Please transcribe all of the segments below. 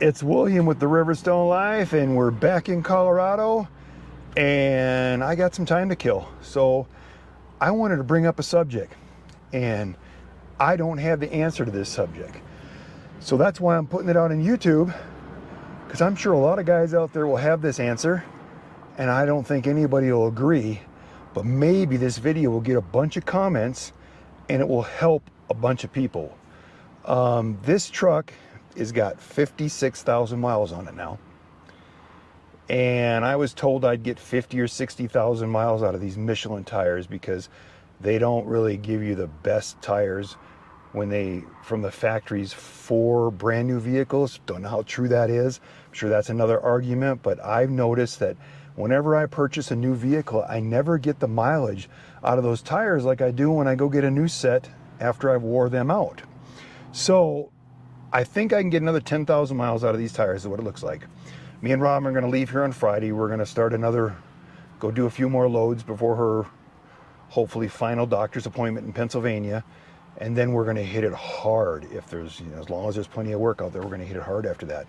It's William with the Riverstone Life, and we're back in Colorado, and I got some time to kill. So I wanted to bring up a subject, and I don't have the answer to this subject. So that's why I'm putting it out on YouTube, because I'm sure a lot of guys out there will have this answer, and I don't think anybody will agree, but maybe this video will get a bunch of comments, and it will help a bunch of people. This truck has got 56,000 miles on it now. And I was told I'd get 50 or 60,000 miles out of these Michelin tires because they don't really give you the best tires from the factories for brand new vehicles. Don't know how true that is. I'm sure that's another argument, but I've noticed that whenever I purchase a new vehicle, I never get the mileage out of those tires like I do when I go get a new set after I've wore them out. So I think I can get another 10,000 miles out of these tires is what it looks like. Me and Rob are going to leave here on Friday. We're going to start go do a few more loads before her hopefully final doctor's appointment in Pennsylvania. And then we're going to hit it hard. If there's, as long as there's plenty of work out there, we're going to hit it hard after that.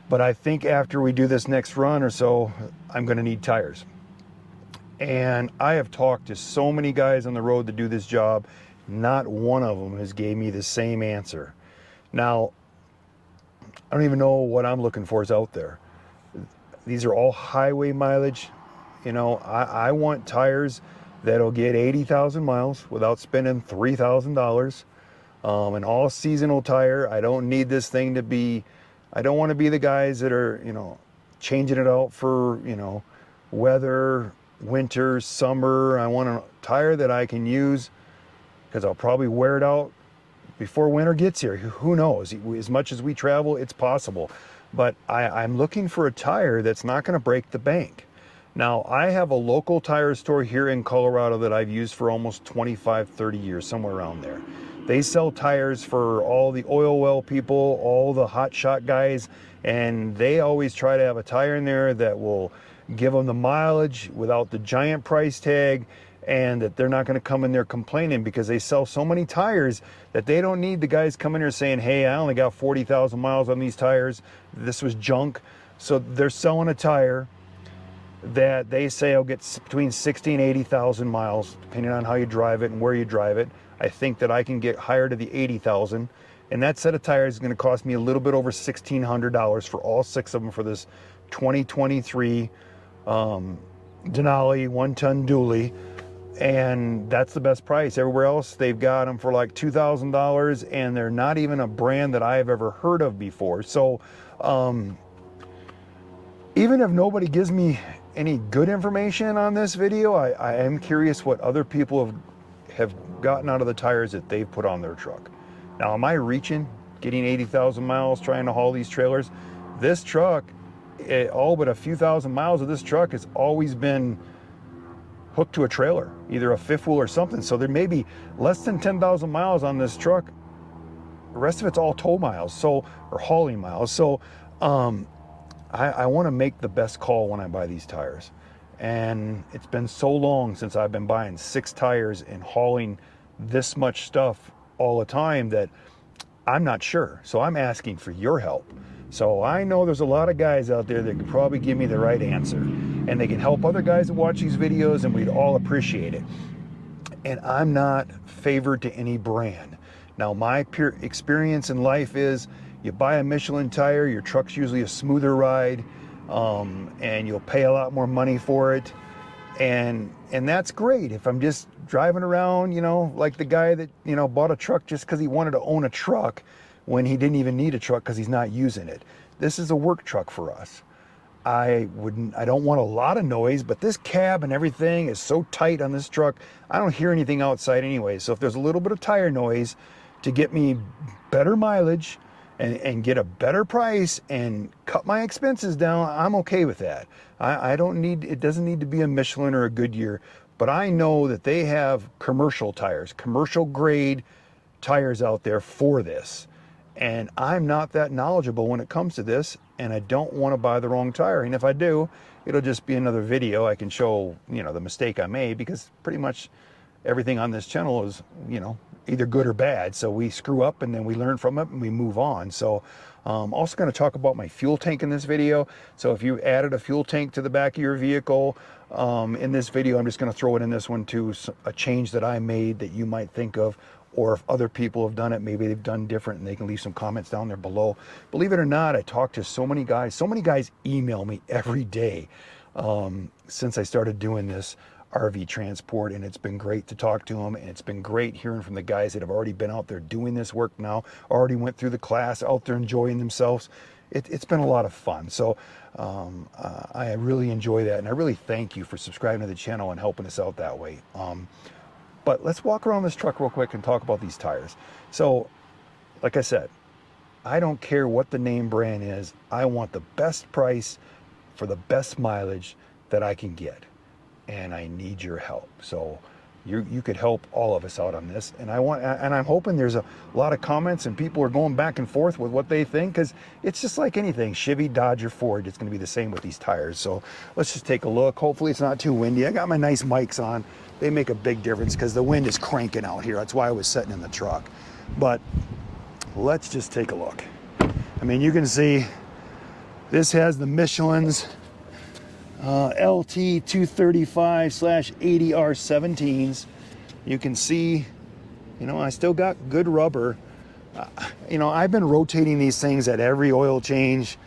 But I think after we do this next run or so, I'm going to need tires. And I have talked to so many guys on the road that do this job. Not one of them has gave me the same answer. Now, I don't even know what I'm looking for is out there. These are all highway mileage. I want tires that'll get 80,000 miles without spending $3,000. An all seasonal tire. I don't need this thing to be, I don't want to be the guys that are, changing it out for, weather, winter, summer. I want a tire that I can use because I'll probably wear it out before winter gets here. Who knows? As much as we travel, it's possible. But I'm looking for a tire that's not going to break the bank. Now, I have a local tire store here in Colorado that I've used for almost 25, 30 years, somewhere around there. They sell tires for all the oil well people, all the hot shot guys, and they always try to have a tire in there that will give them the mileage without the giant price tag, and that they're not going to come in there complaining because they sell so many tires that they don't need the guys coming here saying, hey, I only got 40,000 miles on these tires. This was junk. So they're selling a tire that they say will get between 60 and 80,000 miles, depending on how you drive it and where you drive it. I think that I can get higher to the 80,000. And that set of tires is going to cost me a little bit over $1,600 for all 6 of them for this 2023 Denali 1-ton dually. And that's the best price. Everywhere else, they've got them for like $2,000, and they're not even a brand that I've ever heard of before. So even if nobody gives me any good information on this video, I am curious what other people have gotten out of the tires that they've put on their truck. Now, am I reaching, getting 80,000 miles trying to haul these trailers? This truck, all but a few thousand miles of this truck has always been hooked to a trailer, either a fifth wheel or something. So there may be less than 10,000 miles on this truck. The rest of it's all tow miles, or hauling miles. So I want to make the best call when I buy these tires. And it's been so long since I've been buying 6 tires and hauling this much stuff all the time that I'm not sure. So I'm asking for your help. So I know there's a lot of guys out there that could probably give me the right answer, and they can help other guys that watch these videos, and we'd all appreciate it. And I'm not favored to any brand. Now, my pure experience in life is you buy a Michelin tire, your truck's usually a smoother ride, and you'll pay a lot more money for it. And that's great if I'm just driving around, like the guy that, bought a truck just because he wanted to own a truck when he didn't even need a truck because he's not using it. This is a work truck for us. I don't want a lot of noise, but this cab and everything is so tight on this truck, I don't hear anything outside anyway. So if there's a little bit of tire noise to get me better mileage and get a better price and cut my expenses down, I'm okay with that. It doesn't need to be a Michelin or a Goodyear, but I know that they have commercial tires, commercial grade tires out there for this. And I'm not that knowledgeable when it comes to this, and I don't want to buy the wrong tire. And if I do, it'll just be another video I can show, the mistake I made, because pretty much everything on this channel is, either good or bad. So we screw up and then we learn from it and we move on. So I'm also going to talk about my fuel tank in this video. So if you added a fuel tank to the back of your vehicle in this video, I'm just going to throw it in this one too, a change that I made that you might think of, or if other people have done it, maybe they've done different, and they can leave some comments down there below. Believe it or not, I talk to so many guys email me every day since I started doing this RV transport, and it's been great to talk to them, and it's been great hearing from the guys that have already been out there doing this work now, already went through the class, out there enjoying themselves. It's been a lot of fun. So I really enjoy that, and I really thank you for subscribing to the channel and helping us out that way. But let's walk around this truck real quick and talk about these tires. So, like I said, I don't care what the name brand is. I want the best price for the best mileage that I can get. And I need your help. So you could help all of us out on this. And I'm hoping there's a lot of comments and people are going back and forth with what they think, because it's just like anything, Chevy, Dodge, or Ford, it's going to be the same with these tires. So let's just take a look. Hopefully it's not too windy. I got my nice mics on. They make a big difference because the wind is cranking out here. That's why I was sitting in the truck. But let's just take a look. I mean, you can see this has the Michelin's LT 235/80R17s. You can see, you know, I still got good rubber. You know, I've been rotating these things at every oil change,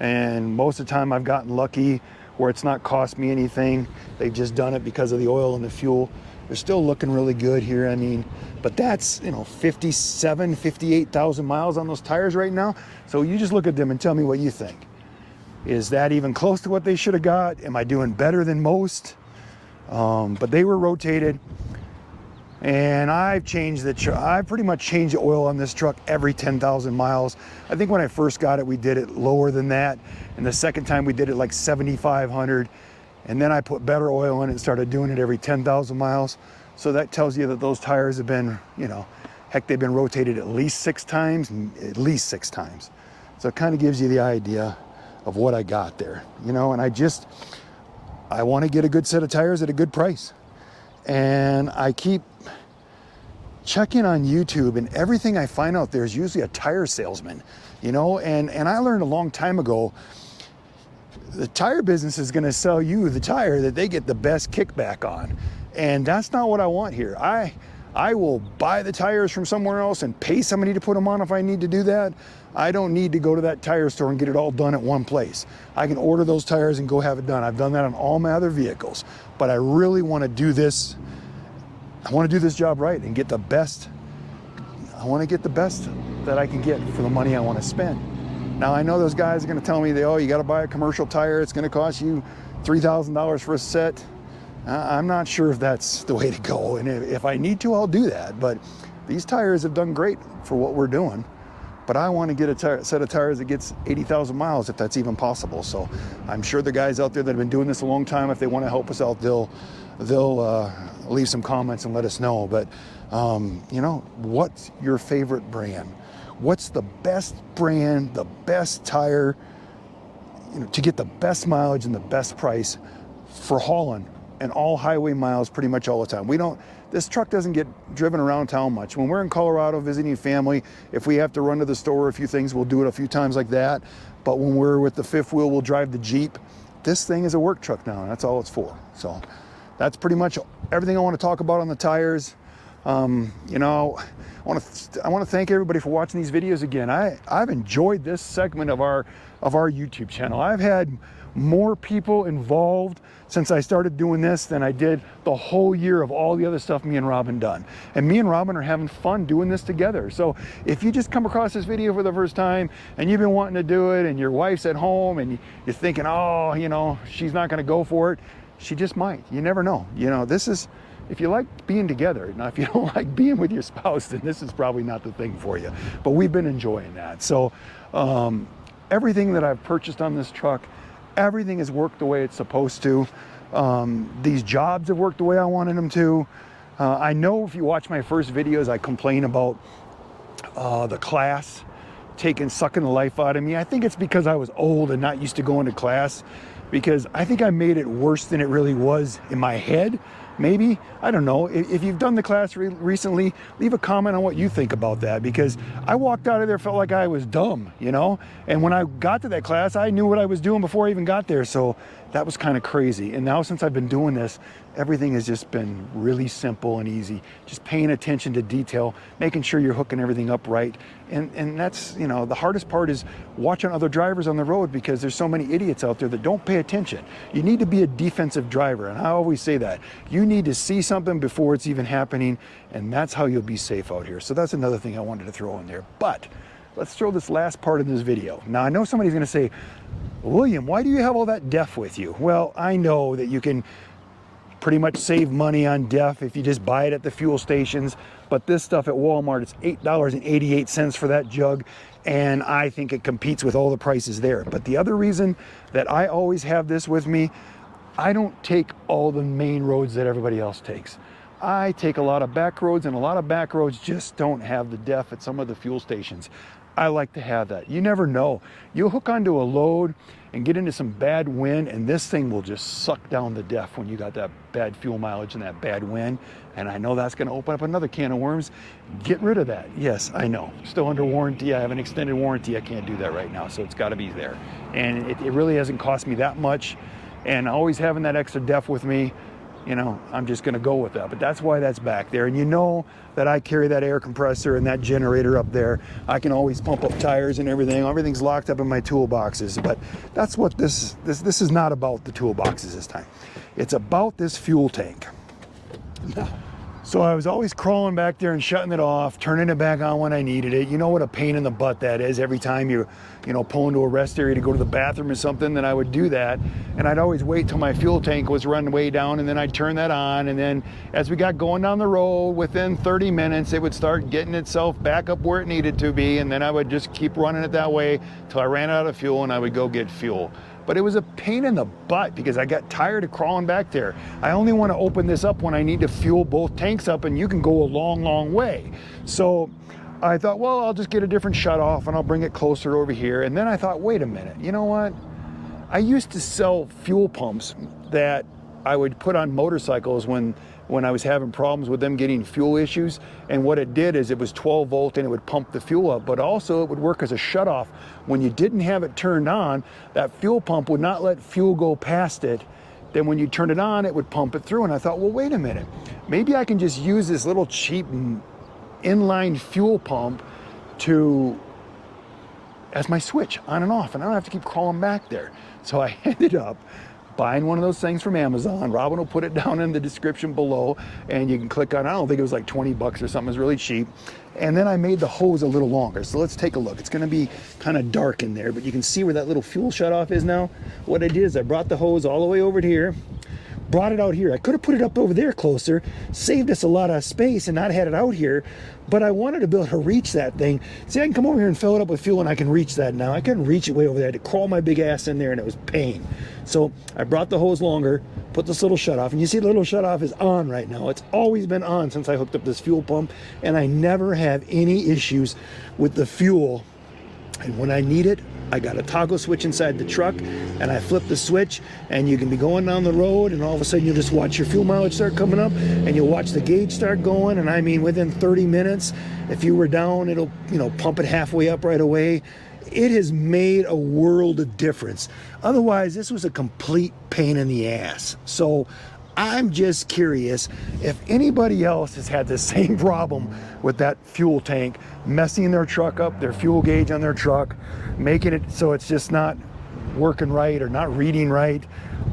and most of the time I've gotten lucky where it's not cost me anything. They've just done it because of the oil and the fuel. They're still looking really good here. I mean, but that's, you know, 58,000 miles on those tires right now. So you just look at them and tell me what you think. Is that even close to what they should have got? Am I doing better than most? But they were rotated, and I've pretty much changed the oil on this truck every 10,000 miles. I think when I first got it, we did it lower than that. And the second time we did it like 7,500. And then I put better oil in it and started doing it every 10,000 miles. So that tells you that those tires have been, you know, heck, they've been rotated at least 6 times, So it kind of gives you the idea of what I got there, you know. And I want to get a good set of tires at a good price. And I keep checking on YouTube, and everything I find out there is usually a tire salesman, you know. And I learned a long time ago, the tire business is going to sell you the tire that they get the best kickback on. And that's not what I want here. I will buy the tires from somewhere else and pay somebody to put them on if I need to do that. I don't need to go to that tire store and get it all done at one place. I can order those tires and go have it done. I've done that on all my other vehicles, but I really want to do this. I want to do this job right and get the best. I want to get the best that I can get for the money I want to spend. Now, I know those guys are going to tell me, oh, you got to buy a commercial tire. It's going to cost you $3,000 for a set. I'm not sure if that's the way to go. And if I need to, I'll do that. But these tires have done great for what we're doing. But I want to get a set of tires that gets 80,000 miles, if that's even possible. So I'm sure the guys out there that have been doing this a long time, if they want to help us out, they'll leave some comments and let us know. But, you know, what's your favorite brand? What's the best brand, the best tire, you know, to get the best mileage and the best price for hauling and all highway miles pretty much all the time? This truck doesn't get driven around town much. When we're in Colorado visiting family, if we have to run to the store a few things, we'll do it a few times like that. But when we're with the fifth wheel, we'll drive the Jeep. This thing is a work truck now, and that's all it's for. So that's pretty much everything I want to talk about on the tires. You know, I want to thank everybody for watching these videos again. I've enjoyed this segment of our YouTube channel. I've had more people involved since I started doing this than I did the whole year of all the other stuff me and Robin done. And me and Robin are having fun doing this together. So if you just come across this video for the first time and you've been wanting to do it and your wife's at home and you're thinking, oh, you know, she's not going to go for it, she just might. You never know. You know, this is, if you like being together. Now, if you don't like being with your spouse, then this is probably not the thing for you. But we've been enjoying that. So everything that I've purchased on this truck, everything has worked the way it's supposed to. These jobs have worked the way I wanted them to. I know if you watch my first videos, I complain about the class sucking the life out of me. I think it's because I was old and not used to going to class, because I think I made it worse than it really was in my head. maybe, I don't know. If you've done the class recently, leave a comment on what you think about that, because I walked out of there, felt like I was dumb, you know? And when I got to that class, I knew what I was doing before I even got there. So that was kind of crazy. And now since I've been doing this, everything has just been really simple and easy. Just paying attention to detail, making sure you're hooking everything up right. And that's, you know, the hardest part is watching other drivers on the road, because there's so many idiots out there that don't pay attention. You need to be a defensive driver, and I always say that. You need to see something before it's even happening, and that's how you'll be safe out here. So that's another thing I wanted to throw in there. But let's throw this last part of this video. Now, I know somebody's gonna say, William, why do you have all that DEF with you? Well, I know that you can pretty much save money on DEF if you just buy it at the fuel stations, but this stuff at Walmart, it's $8.88 for that jug, and I think it competes with all the prices there. But the other reason that I always have this with me, I don't take all the main roads that everybody else takes. I take a lot of back roads, and a lot of back roads just don't have the DEF at some of the fuel stations. I like to have that. You never know. You'll hook onto a load and get into some bad wind, and this thing will just suck down the DEF when you got that bad fuel mileage and that bad wind. And I know that's going to open up another can of worms. Get rid of that. Yes, I know. Still under warranty. I have an extended warranty. I can't do that right now, so it's got to be there. And it really hasn't cost me that much. And always having that extra DEF with me, you know, I'm just going to go with that. But that's why that's back there. And you know that I carry that air compressor and that generator up there. I can always pump up tires and everything. Everything's locked up in my toolboxes. But that's what this is not about, the toolboxes this time. It's about this fuel tank. So I was always crawling back there and shutting it off, turning it back on when I needed it. You know what a pain in the butt that is. Every time you pull into a rest area to go to the bathroom or something, then I would do that. And I'd always wait till my fuel tank was running way down, and then I'd turn that on. And then as we got going down the road, within 30 minutes, it would start getting itself back up where it needed to be. And then I would just keep running it that way till I ran out of fuel, and I would go get fuel. But it was a pain in the butt because I got tired of crawling back there. I only want to open this up when I need to fuel both tanks up, and you can go a long, long way. So I thought, well, I'll just get a different shut off and I'll bring it closer over here. And then I thought, wait a minute, you know what? I used to sell fuel pumps that I would put on motorcycles when I was having problems with them getting fuel issues. And what it did is it was 12 volt and it would pump the fuel up, but also it would work as a shutoff. When you didn't have it turned on, that fuel pump would not let fuel go past it. Then when you turn it on, it would pump it through. And I thought, well, wait a minute, maybe I can just use this little cheap inline fuel pump as my switch on and off, and I don't have to keep crawling back there. So I ended up buying one of those things from Amazon. Robin will put it down in the description below, and you can click on it. I don't think it was like 20 bucks or something. It was really cheap. And then I made the hose a little longer. So let's take a look. It's going to be kind of dark in there, but you can see where that little fuel shutoff is now. What I did is I brought the hose all the way over to here, brought it out here. I could have put it up over there closer, saved us a lot of space and not had it out here, but I wanted to be able to reach that thing. See, I can come over here and fill it up with fuel, and I can reach that now. I couldn't reach it way over there. I had to crawl my big ass in there, and it was pain. So I brought the hose longer, put this little shutoff, and you see the little shutoff is on right now. It's always been on since I hooked up this fuel pump, and I never have any issues with the fuel. And when I need it, I got a toggle switch inside the truck, and I flip the switch, and you can be going down the road, and all of a sudden you'll just watch your fuel mileage start coming up, and you'll watch the gauge start going. And I mean, within 30 minutes, if you were down, it'll pump it halfway up right away. It has made a world of difference. Otherwise, this was a complete pain in the ass. So I'm just curious if anybody else has had the same problem with that fuel tank, messing their truck up, their fuel gauge on their truck, making it so it's just not working right or not reading right,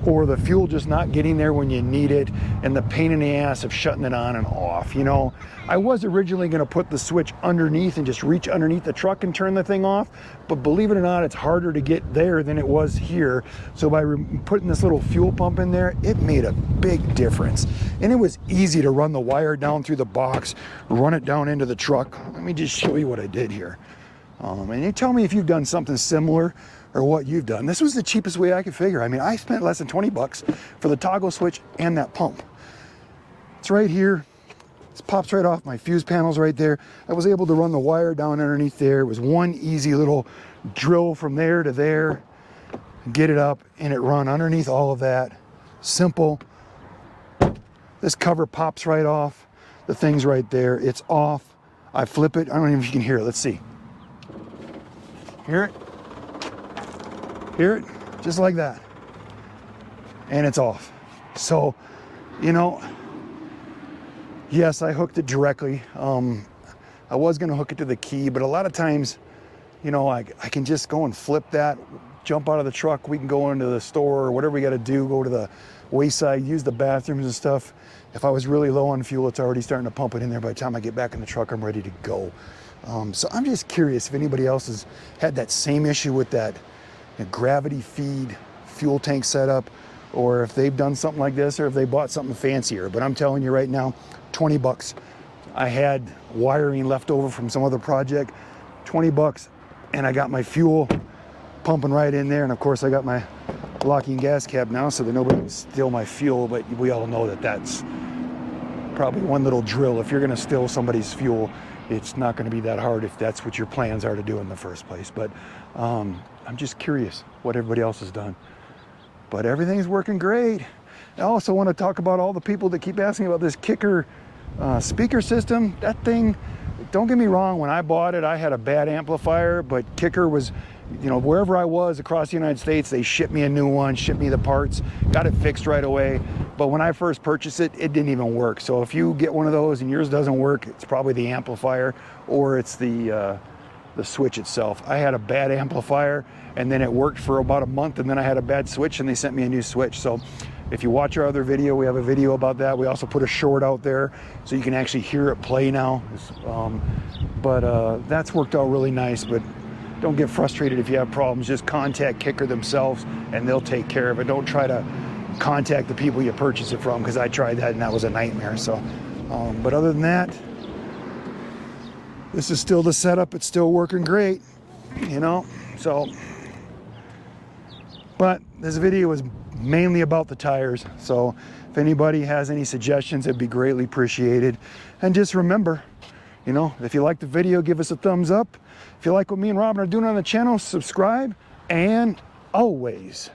or the fuel just not getting there when you need it, and the pain in the ass of shutting it on and off. I was originally going to put the switch underneath and just reach underneath the truck and turn the thing off, but believe it or not, it's harder to get there than it was here. So by putting this little fuel pump in there, it made a big difference. And it was easy to run the wire down through the box, run it down into the truck. Let me just show you what I did here. And you tell me if you've done something similar or what you've done. This was the cheapest way I could figure. I mean, I spent less than 20 bucks for the toggle switch and that pump. It's right here. It pops right off my fuse panels right there. I was able to run the wire down underneath there. It was one easy little drill from there to there, get it up, and it run underneath all of that. Simple. This cover pops right off. The thing's right there. It's off. I flip it. I don't even know if you can hear it. Let's see. Hear it? Hear it? Just like that. And it's off. So, you know, yes, I hooked it directly. I was going to hook it to the key, but a lot of times, you know, I can just go and flip that, jump out of the truck. We can go into the store or whatever we got to do, go to the wayside, use the bathrooms and stuff. If I was really low on fuel, it's already starting to pump it in there. By the time I get back in the truck, I'm ready to go. So I'm just curious if anybody else has had that same issue with that gravity feed fuel tank setup, or if they've done something like this, or if they bought something fancier. But I'm telling you right now, 20 bucks. I had wiring left over from some other project, 20 bucks, and I got my fuel pumping right in there. And of course I got my locking gas cap now so that nobody can steal my fuel, but we all know that that's probably one little drill. If you're going to steal somebody's fuel, it's not going to be that hard if that's what your plans are to do in the first place. But I'm just curious what everybody else has done. But everything's working great. I also want to talk about all the people that keep asking about this Kicker speaker system. That thing, don't get me wrong, when I bought it, I had a bad amplifier, but Kicker was, you know, wherever I was across the United States, they shipped me a new one, shipped me the parts, got it fixed right away. But when I first purchased it, it didn't even work. So if you get one of those and yours doesn't work, it's probably the amplifier or it's the switch itself. I had a bad amplifier and then it worked for about a month, and then I had a bad switch and they sent me a new switch. So if you watch our other video, we have a video about that. We also put a short out there so you can actually hear it play now. That's worked out really nice. But don't get frustrated if you have problems. Just contact Kicker themselves and they'll take care of it. Don't try to contact the people you purchase it from, because I tried that and that was a nightmare. So, but other than that, this is still the setup. It's still working great, you know. So, but this video is mainly about the tires. So if anybody has any suggestions, it'd be greatly appreciated. And just remember, you know, if you like the video, give us a thumbs up. If you like what me and Robin are doing on the channel, subscribe. And always